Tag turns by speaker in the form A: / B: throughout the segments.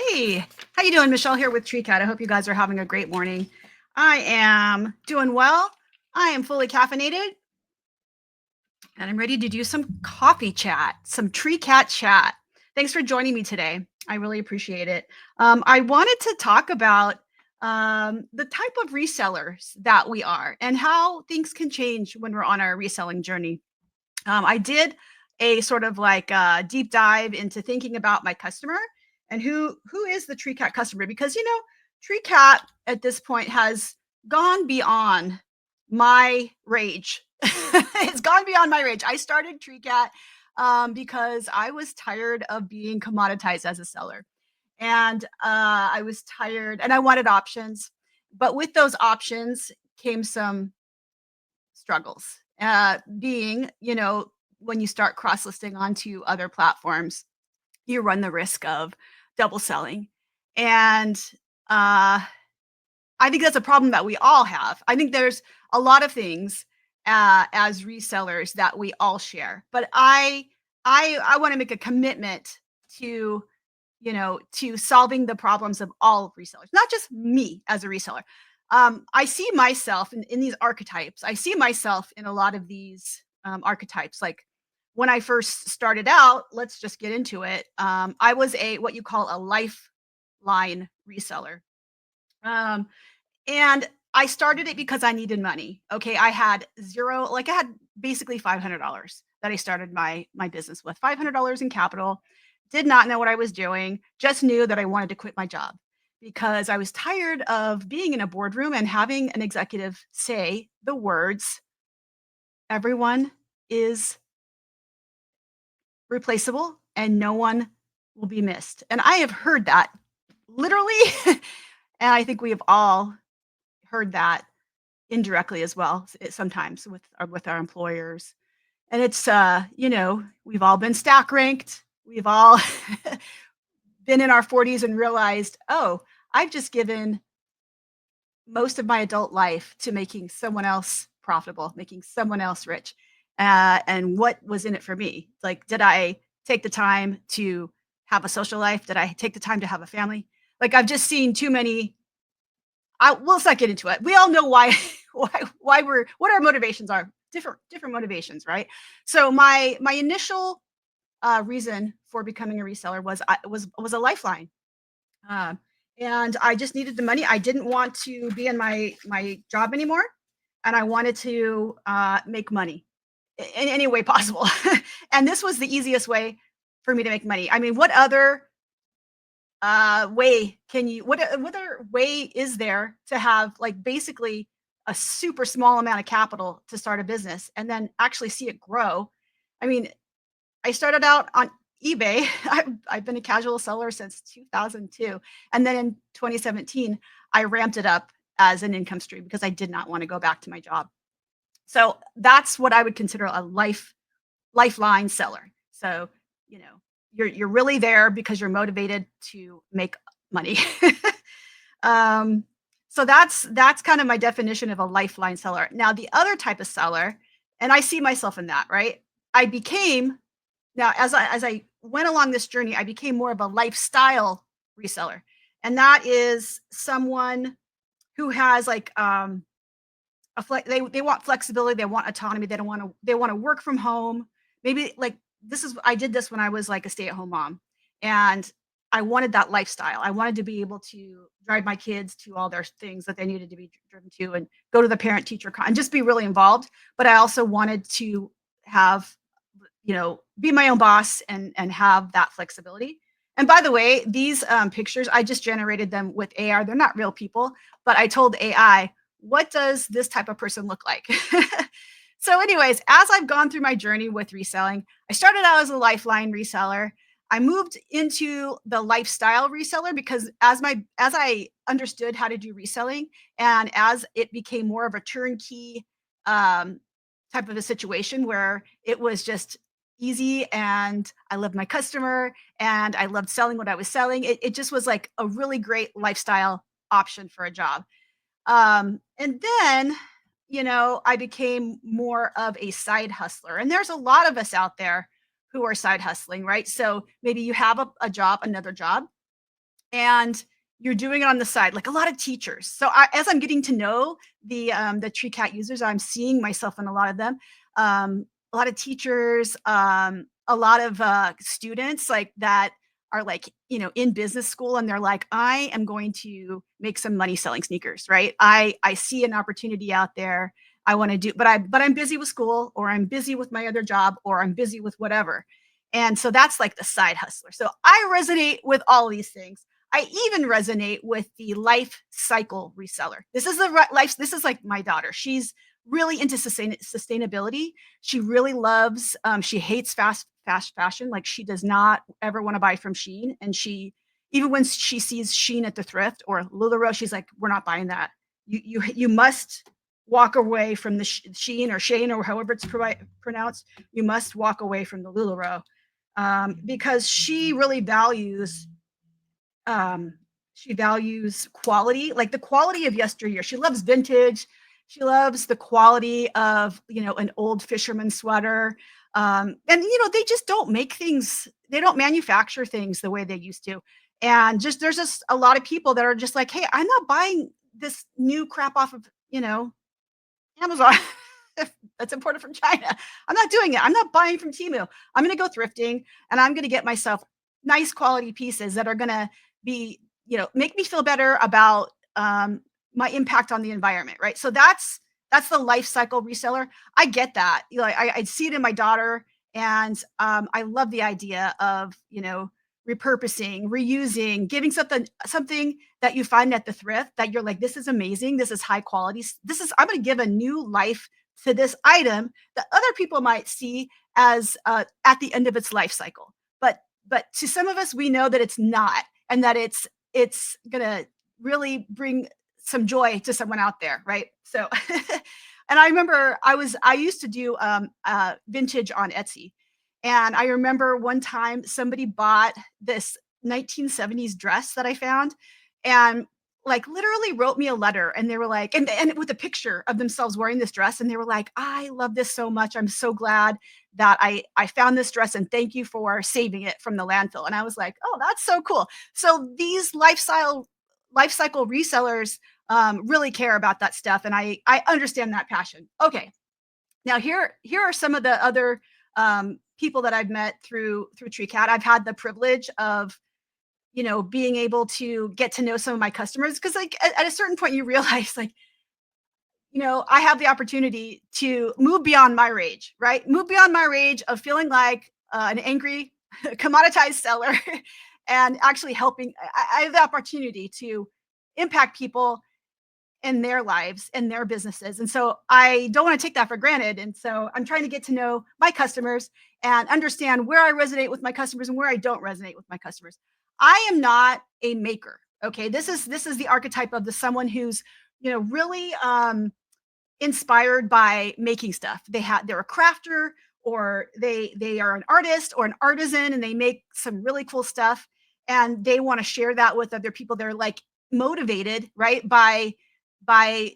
A: Hey, how you doing? Michelle here with Treecat. I hope you guys are having a great morning. I am doing well. I am fully caffeinated, and I'm ready to do some coffee chat, some Treecat chat. Thanks for joining me today. I really appreciate it. I wanted to talk about the type of resellers that we are and how things can change when we're on our reselling journey. I did a sort of like deep dive into thinking about my customer and who is the Treecat customer, because Treecat at this point has gone beyond my rage. It's gone beyond my rage. I started Treecat because I was tired of being commoditized as a seller, and I was tired, and I wanted options. But with those options came some struggles. Being, when you start cross listing onto other platforms, you run the risk of double selling. And uh, I think that's a problem that we all have. I think there's a lot of things as resellers that we all share, but I want to make a commitment to to solving the problems of all resellers, not just me as a reseller. I see myself in these archetypes. I see myself in a lot of these archetypes. Like when I first started out, let's just get into it. I was a what you call a lifeline reseller. Um, and I started it because I needed money. Okay. I had zero, like I had basically $500 that I started my business with, $500 in capital. Did not know what I was doing, just knew that I wanted to quit my job because I was tired of being in a boardroom and having an executive say the words, everyone is replaceable and no one will be missed. And I have heard that literally. And I think we have all heard that indirectly as well, sometimes with our employers. And it's we've all been stack ranked. We've all been in our 40s and realized, oh, I've just given most of my adult life to making someone else profitable, making someone else rich. And what was in it for me? Like, did I take the time to have a social life? Did I take the time to have a family? Like, I've just seen too many. Let's not get into it. We all know why, what our motivations are. Different motivations, right? So my initial reason for becoming a reseller was a lifeline. Uh, and I just needed the money. I didn't want to be in my job anymore, and I wanted to make money in any way possible. And this was the easiest way for me to make money. I mean, what other way can you? What other way is there to have like basically a super small amount of capital to start a business and then actually see it grow? I mean, I started out on eBay. I've been a casual seller since 2002. And then in 2017, I ramped it up as an income stream because I did not want to go back to my job. So that's what I would consider a lifeline seller. So, you're really there because you're motivated to make money. um, so that's kind of my definition of a lifeline seller. Now, the other type of seller, and I see myself in that, right? I became Now, as I went along this journey, I became more of a lifestyle reseller, and that is someone who has like they want flexibility, they want autonomy, they want to work from home. Maybe like I did this when I was like a stay-at-home mom, and I wanted that lifestyle. I wanted to be able to drive my kids to all their things that they needed to be driven to, and go to the parent teacher and just be really involved. But I also wanted to have be my own boss and have that flexibility. And by the way, these pictures, I just generated them with AI. They're not real people, but I told AI, what does this type of person look like? So anyways, as I've gone through my journey with reselling, I started out as a lifeline reseller. I moved into the lifestyle reseller because as I understood how to do reselling, and as it became more of a turnkey type of a situation where it was just easy and I loved my customer and I loved selling what I was selling. It just was like a really great lifestyle option for a job. And then, I became more of a side hustler. And there's a lot of us out there who are side hustling, right? So maybe you have a job, another job, and you're doing it on the side, like a lot of teachers. So as I'm getting to know the Treecat users, I'm seeing myself in a lot of them. A lot of teachers, a lot of students like that are like, in business school, and they're like, I am going to make some money selling sneakers, right? I see an opportunity out there. I want to do, but I'm busy with school, or I'm busy with my other job, or I'm busy with whatever. And so that's like the side hustler. So I resonate with all these things. I even resonate with the life cycle reseller. This is the life. This is like my daughter. She's really into sustainability. She really loves. She hates fast fashion. Like she does not ever want to buy from Shein. And she, even when she sees Shein at the thrift or Lularoe, she's like, "We're not buying that. You must walk away from the Shein or Shane or however it's pronounced. You must walk away from the Lularoe." Because um, she values quality, like the quality of yesteryear. She loves vintage. She loves the quality of, an old fisherman sweater. And, they just don't make things, they don't manufacture things the way they used to. And there's just a lot of people that are just like, hey, I'm not buying this new crap off of, Amazon. That's imported from China. I'm not doing it. I'm not buying from Temu. I'm going to go thrifting, and I'm going to get myself nice quality pieces that are going to be, make me feel better about my impact on the environment. Right. So that's the life cycle reseller. I get that. I see it in my daughter, and I love the idea of, repurposing, reusing, giving something that you find at the thrift that you're like, this is amazing. This is high quality. I'm going to give a new life to this item that other people might see as at the end of its life cycle. But to some of us, we know that it's not, and that it's gonna really bring some joy to someone out there, right? So, and I remember I used to do vintage on Etsy, and I remember one time somebody bought this 1970s dress that I found, and like literally wrote me a letter, and they were like, and with a picture of themselves wearing this dress, and they were like, I love this so much. I'm so glad that I found this dress, and thank you for saving it from the landfill. And I was like, oh, that's so cool. So these life cycle resellers really care about that stuff, and I understand that passion. Okay, now here are some of the other people that I've met through Treecat. I've had the privilege of, being able to get to know some of my customers, because like at a certain point you realize, like, I have the opportunity to move beyond my rage, right? Move beyond my rage of feeling like an angry, commoditized seller, and actually helping. I have the opportunity to impact people in their lives, in their businesses. And so I don't want to take that for granted. And so I'm trying to get to know my customers and understand where I resonate with my customers and where I don't resonate with my customers. I am not a maker. Okay. This is the archetype of the someone who's, really inspired by making stuff. They're a crafter, or they are an artist or an artisan, and they make some really cool stuff, and they want to share that with other people. They're like motivated, right, by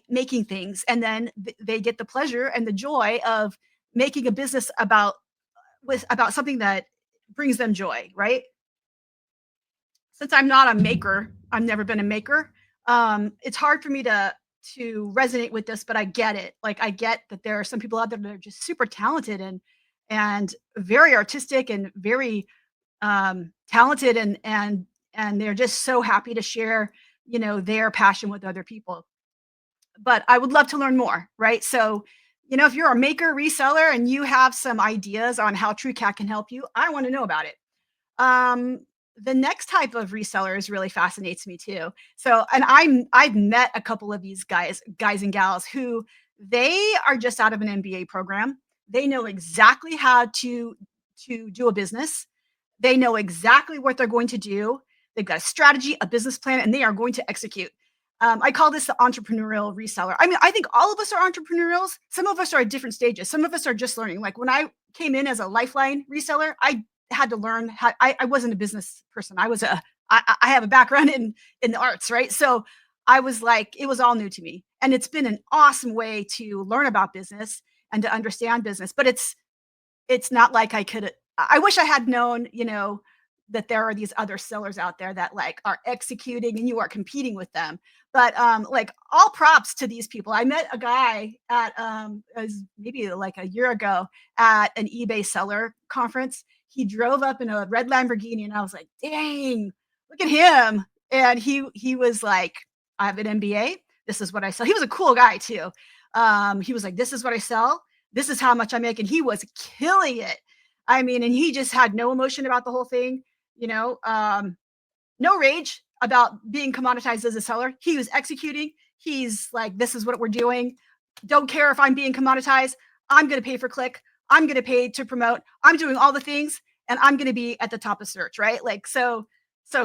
A: making things, and then they get the pleasure and the joy of making a business about something that brings them joy, right? Since I'm not a maker, I've never been a maker. It's hard for me to resonate with this, but I get it. Like I get that there are some people out there that are just super talented and very artistic and very talented, and they're just so happy to share, their passion with other people. But I would love to learn more, right? So, if you're a maker reseller and you have some ideas on how TrueCat can help you, I want to know about it. Um, the next type of resellers really fascinates me too. So, and I've met a couple of these guys and gals who they are just out of an MBA program. They know exactly how to do a business. They know exactly what they're going to do. They've got a strategy, a business plan, and they are going to execute. I call this the entrepreneurial reseller. I mean, I think all of us are entrepreneurials. Some of us are at different stages. Some of us are just learning. Like when I came in as a Lifeline reseller, I had to learn how. I wasn't a business person. I have a background in the arts, right? So I was like, it was all new to me, and it's been an awesome way to learn about business and to understand business. But it's not like I could. I wish I had known, that there are these other sellers out there that like are executing and you are competing with them. But like all props to these people. I met a guy at as maybe like a year ago at an eBay seller conference. He drove up in a red Lamborghini and I was like, dang, look at him. And he was like, I have an MBA. This is what I sell. He was a cool guy too. He was like, this is what I sell. This is how much I make. And he was killing it. I mean, and he just had no emotion about the whole thing, you know, no rage about being commoditized as a seller. He was executing. He's like, this is what we're doing. Don't care if I'm being commoditized. I'm going to pay for click. I'm going to pay to promote. I'm doing all the things and I'm going to be at the top of search, right? Like, so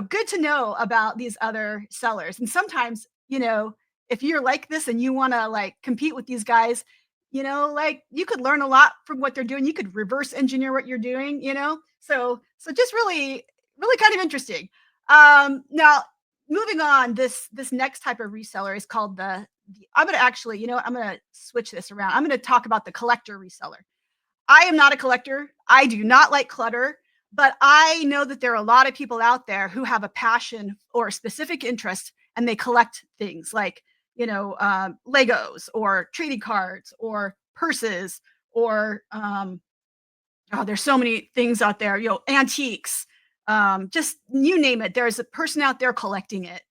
A: good to know about these other sellers. And sometimes, you know, if you're like this and you want to like compete with these guys, you know, like you could learn a lot from what they're doing. You could reverse engineer what you're doing, you know? So just really kind of interesting. Now moving on, this next type of reseller is called I'm going to actually, you know, I'm going to switch this around. I'm going to talk about the collector reseller. I am not a collector. I do not like clutter, but I know that there are a lot of people out there who have a passion or a specific interest and they collect things like, you know, Legos or trading cards or purses or, oh, there's so many things out there, you know, antiques, just you name it. There's a person out there collecting it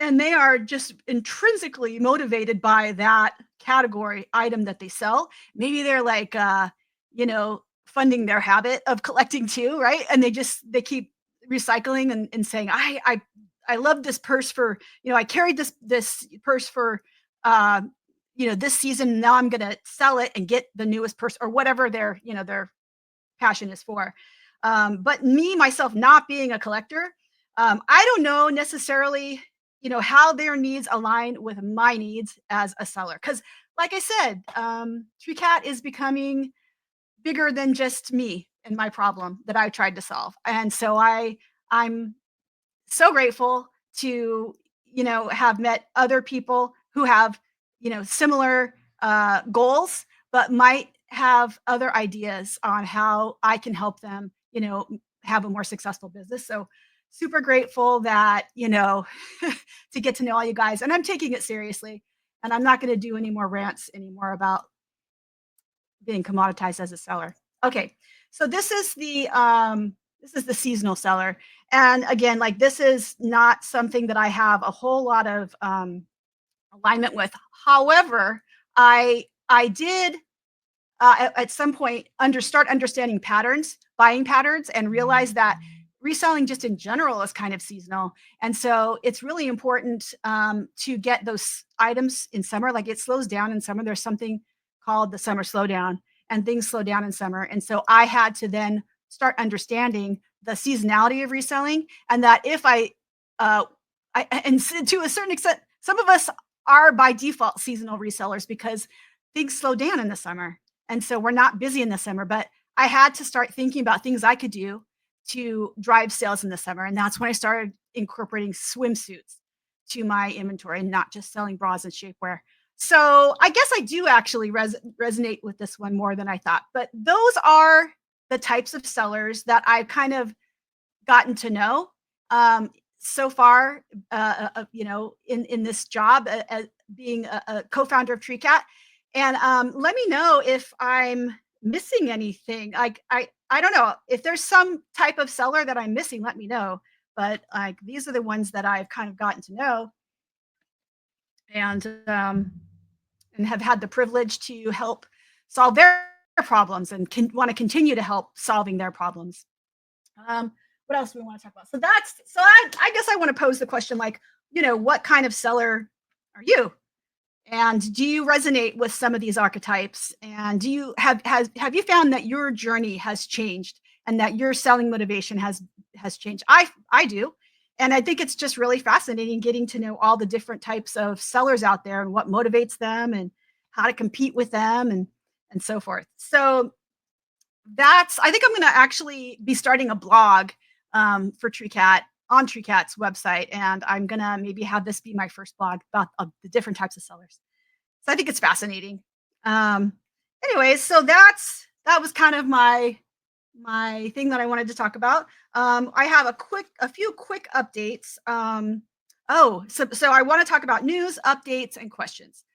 A: and they are just intrinsically motivated by that category item that they sell. Maybe they're like, you know, funding their habit of collecting too, right? And they keep recycling and saying, I love this purse for, you know, I carried this purse for, uh, you know, this season. Now I'm gonna sell it and get the newest purse or whatever their, you know, their passion is for. But me myself not being a collector, I don't know necessarily, you know, how their needs align with my needs as a seller. Because, like I said, Treecat is becoming bigger than just me and my problem that I tried to solve, and so I'm so grateful to, you know, have met other people who have, you know, similar goals, but might have other ideas on how I can help them, you know, have a more successful business. So super grateful that, you know, to get to know all you guys. And I'm taking it seriously. And I'm not going to do any more rants anymore about being commoditized as a seller. Okay. So this is the seasonal seller. And again, like this is not something that I have a whole lot of alignment with. However, I did at some point start understanding patterns, buying patterns, and realize that reselling just in general is kind of seasonal. And so it's really important to get those items in summer. Like it slows down in summer. There's something called the summer slowdown, and things slow down in summer. And so I had to then start understanding the seasonality of reselling, and that if uh, to a certain extent, some of us are by default seasonal resellers because things slow down in the summer. And so we're not busy in the summer, but I had to start thinking about things I could do to drive sales in the summer. And that's when I started incorporating swimsuits to my inventory and not just selling bras and shapewear. So I guess I do actually resonate with this one more than I thought. But those are the types of sellers that I've kind of gotten to know so far, you know, in this job, being a co-founder of Treecat. And let me know if I'm missing anything. Like I don't know if there's some type of seller that I'm missing. Let me know. But like these are the ones that I've kind of gotten to know, and have had the privilege to help solve their problems and want to continue to help solving their problems. What else do we want to talk about? So I guess I want to pose the question like, you know, what kind of seller are you? And do you resonate with some of these archetypes? And do you have you found that your journey has changed and that your selling motivation has changed? I do. And I think it's just really fascinating getting to know all the different types of sellers out there and what motivates them and how to compete with them and so forth. So I think I'm going to actually be starting a blog for Treecat on Treecat's website. And I'm going to maybe have this be my first blog about the different types of sellers. So I think it's fascinating. Anyways, so that was kind of my my thing that I wanted to talk about. I have a few quick updates. So I want to talk about news, updates, and questions.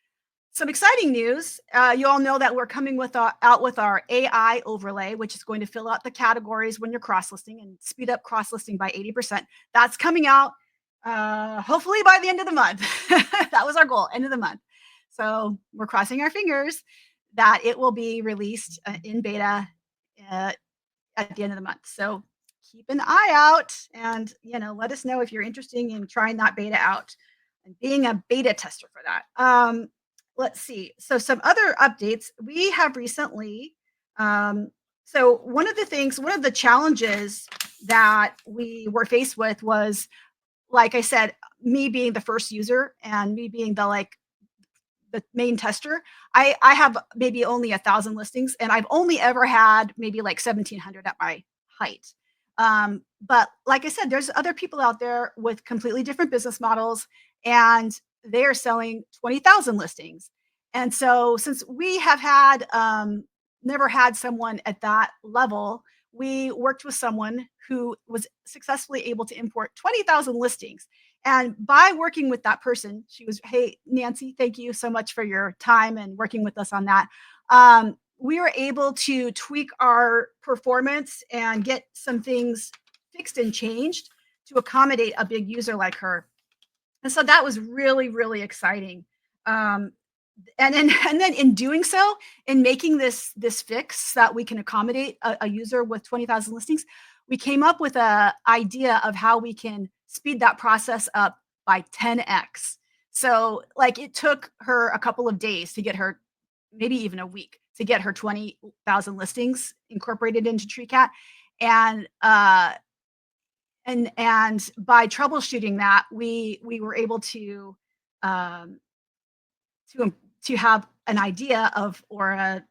A: Some exciting news. You all know that we're coming out with our AI overlay, which is going to fill out the categories when you're cross listing and speed up cross listing by 80%. That's coming out hopefully by the end of the month. That was our goal, end of the month. So we're crossing our fingers that it will be released in beta uh, at the end of the month. So keep an eye out and let us know if you're interested in trying that beta out and being a beta tester for that. Let's see. So some other updates we have recently. So one of the challenges that we were faced with was, like I said, me being the first user and me being the main tester. I have maybe only 1,000 listings, and I've only ever had maybe like 1,700 at my height. But like I said, there's other people out there with completely different business models, and they are selling 20,000 listings. And so, since we have had never had someone at that level, we worked with someone who was successfully able to import 20,000 listings. And by working with that person, she was, hey, Nancy, thank you so much for your time and working with us on that. We were able to tweak our performance and get some things fixed and changed to accommodate a big user like her. And so that was really, really exciting. Um, and then in doing so, in making this fix that we can accommodate a user with 20,000 listings, we came up with a idea of how we can speed that process up by 10x. So like it took her a couple of days to get her, maybe even a week to get her 20,000 listings incorporated into Treecat. And and by troubleshooting that, we were able um, to to have an idea of, or a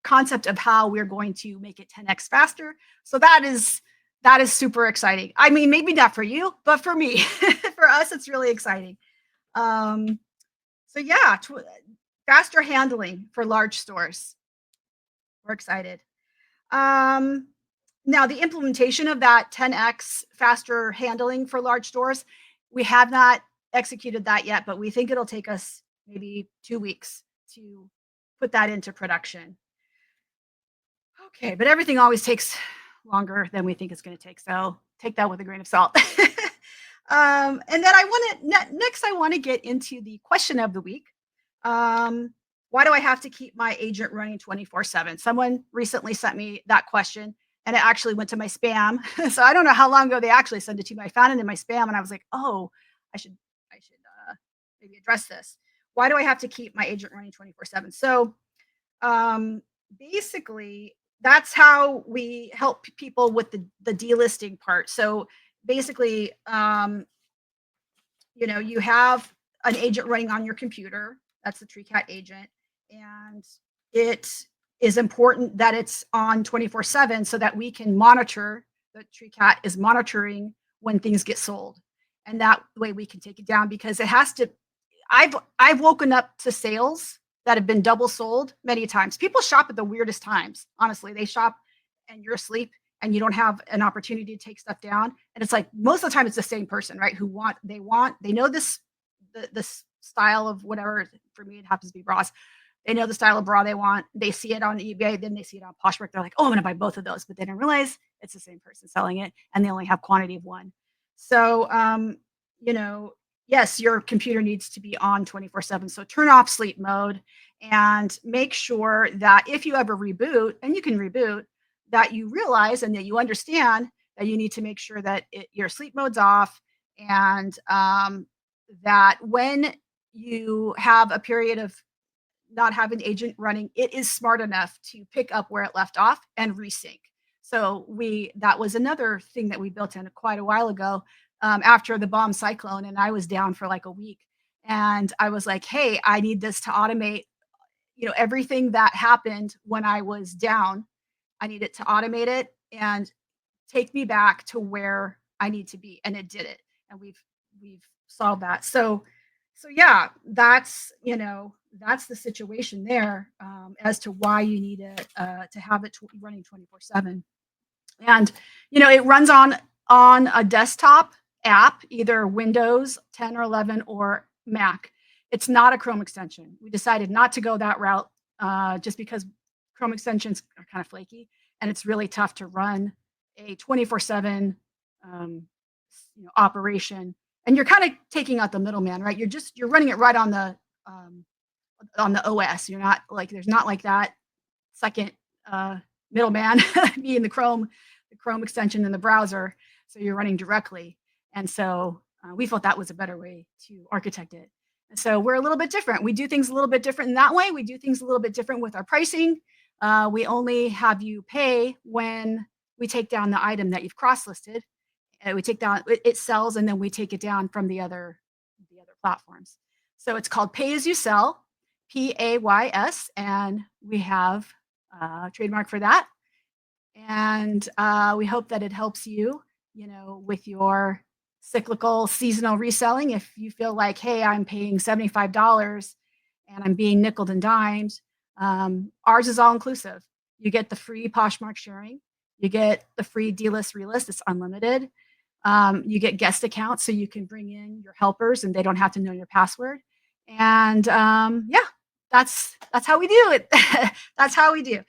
A: concept of how we're going to make it 10x faster. So that is super exciting. I mean, maybe not for you, but for me, for us, it's really exciting. Um, so yeah, faster handling for large stores. We're excited. Um, Now, the implementation of that 10x faster handling for large stores, we have not executed that yet, but we think it'll take us maybe 2 weeks to put that into production. Okay, but everything always takes longer than we think it's going to take. So take that with a grain of salt. And then next, I want to get into the question of the week. Why do I have to keep my agent running 24/7? Someone recently sent me that question, and it actually went to my spam. So I don't know how long ago they actually sent it to me. I found it in my spam, and I was like, oh, I should maybe address this. Why do I have to keep my agent running 24/7? So um, basically, that's how we help people with the delisting part. So basically, you have an agent running on your computer. That's the Treecat agent. And it is important that it's on 24/7 so that we can monitor, the Treecat is monitoring when things get sold. And that way we can take it down, because it has to. I've woken up to sales that have been double sold many times. People shop at the weirdest times. Honestly, they shop and you're asleep and you don't have an opportunity to take stuff down. And it's like most of the time it's the same person, right? They know this style of whatever. For me, it happens to be bras. They know the style of bra they want. They see it on eBay, then they see it on Poshmark. They're like, oh, I'm gonna buy both of those, but they didn't realize it's the same person selling it, and they only have quantity of one. So, you know, yes, your computer needs to be on 24/7. So turn off sleep mode and make sure that if you ever reboot, and you can reboot, that you realize and that you understand that you need to make sure that your sleep mode's off, and that when you have a period of not having agent running, it is smart enough to pick up where it left off and resync. So that was another thing that we built in quite a while ago, after the bomb cyclone, and I was down for like a week. And I was like, hey, I need this to automate, everything that happened when I was down. I need it to automate it and take me back to where I need to be. And it did it. And we've solved that. So yeah, that's the situation there, as to why you need it, to have it running 24/7. And it runs on a desktop app, either Windows 10 or 11 or Mac. It's not a Chrome extension. We decided not to go that route, just because Chrome extensions are kind of flaky, and it's really tough to run a 24/7 um, operation. And you're kind of taking out the middleman, right? You're running it right um, on the OS. You're not like there's not like that second middleman being the Chrome extension in the browser. So you're running directly. And so we felt that was a better way to architect it. And so we're a little bit different. We do things a little bit different in that way. We do things a little bit different with our pricing. We only have you pay when we take down the item that you've cross listed. We take down it sells, and then we take it down from the other platforms. So it's called Pay as You Sell, PAYS, and we have trademark for that. And we hope that it helps you, with your cyclical seasonal reselling. If you feel like, hey, I'm paying $75 and I'm being nickeled and dimed, ours is all inclusive. You get the free Poshmark sharing, you get the free delist relist. It's unlimited. You get guest accounts, so you can bring in your helpers and they don't have to know your password. And yeah, that's how we do it. That's how we do.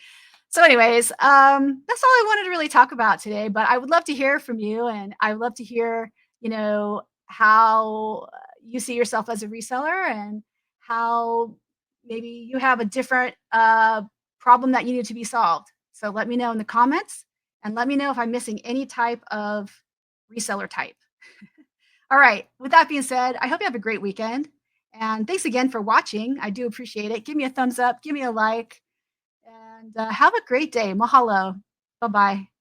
A: So, anyways, that's all I wanted to really talk about today. But I would love to hear from you, and I would love to hear, how you see yourself as a reseller, and how maybe you have a different problem that you need to be solved. So let me know in the comments, and let me know if I'm missing any type of reseller type. All right. With that being said, I hope you have a great weekend. And thanks again for watching. I do appreciate it. Give me a thumbs up, give me a like, and have a great day. Mahalo. Bye bye.